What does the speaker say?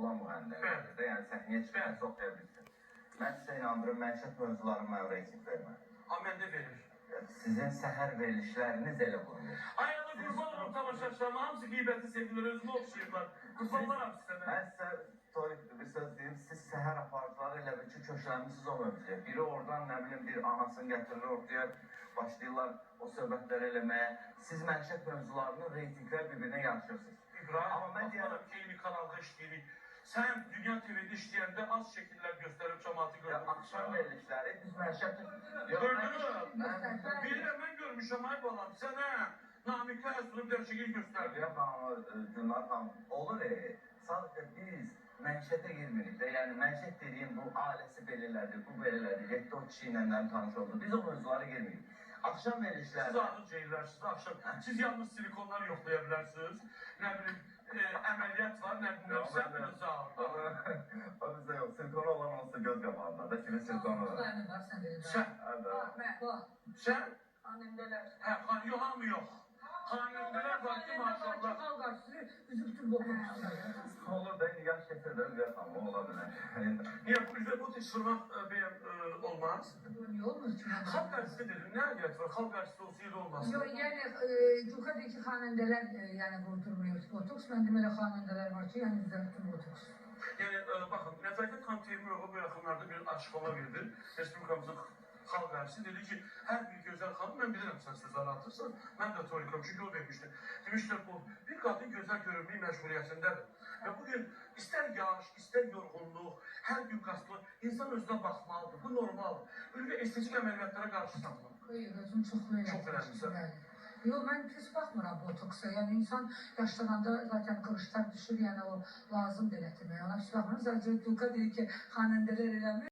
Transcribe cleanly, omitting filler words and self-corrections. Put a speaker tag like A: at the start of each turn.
A: olan müğənnilərdir də, yəni səhnəyə çıxan çox təbrikdir. Mən sizə inandırım, məişət mövzuları mənə reyting vermir.
B: Məndə verir.
A: Sizin səhər verilişləriniz elə qurulur.
B: Ay ana qurban olum tamaşaçılarıma, hamısı qeybəti sevgilir, özümü oxşayırlar. Qurbanlar hamısı sənə.
A: Mən sizə Torik bir söz deyim, siz səhər apartları elə bir ki, köşələmişsiniz o mövzuya. Biri oradan, nə bilim, bir anasını gətirir ortaya, başlayırlar o söhbətləri eləməyə. Siz məişət mövzularının reytinglər bir-birinə yarışırsınız.
B: İbrahim,
A: amma mən deyərəm
B: ki, eyni kanalda işləyirik. Sən Dünya TV'də işləyəndə az şəkillər göstərib cəmaatı gördüm.
A: Axşam verilişləri, biz məişət...
B: Bilirəm, mən görmüşəm, ay balam, sənə Namikə Əzrub dərçəgil göstərdi.
A: Yox, Gülnar xanım, olur sadəcə biz məişətə girmirik də, yəni məişət dediyim bu ailəsi belələrdir, bu belələrdir, 7-10 kişi ilə tanış oldu. Biz o mövzulara girmirik. Axşam verilişləri...
B: Siz ağır ceyirlərsiniz, axşam. Siz yalnız silikonlar yoxlaya bilərsiniz. Nə bilim, əməliyyat var, nə bilim, sən biliriz ağırda.
A: O bizdə yox, silikonu olan olsa göz qabağında da, kimi silikonu var.
B: Sən?
C: Xanəndələr.
B: Hə, yox, yox. Xanəndələr var ki, maşallah.
C: Xalq arşısı, üzüktür boğulmuşlar.
A: Olur da, yaş keçirdən bir yaxam, o ola bilər.
B: Niyə, bu üzrə bu tışırmaq olmaz?
C: Niyə olmaz ki?
B: Xalq arşısı dedim, nə ədiyyət var? Xalq arşısı olsaydı olmaz.
C: Yox, yəni, yuxarıdakı xanəndələr, yəni, vurdurmuyor botoks. Mən deməli xanəndələr var ki, yəni, düzəltdim botoks.
B: Yəni, baxın, Nəzakət xanım Teymurova bu yaxınlarda bir açıqlama verdi. Respublikamızın xalq arşısı dedi ki, hər bir gözəl xanım, mən bilirəm sən sizləri atırsan, mən də Torikam, çünki o vermişdi. Demişlər, bu, bir qadın gözəl görünməyi məşğuliyyətindədir. Və bugün istər yaş, istər yorğunluq, hər gün qaslı, insan özünə baxmalıdır, bu normaldır. Ülkə estetik əməliyyatlara qarşısan mı?
C: Yox, özüm çox
B: eləmişsən.
C: Yox, mən pis baxmıram botoksa. Yəni, insan yaşlananda zaten qırışlar düşür, yəni o lazım elətirmək. Ona pis baxmıram. Sadəcə Dulka deyir ki, xanəndələr eləmir.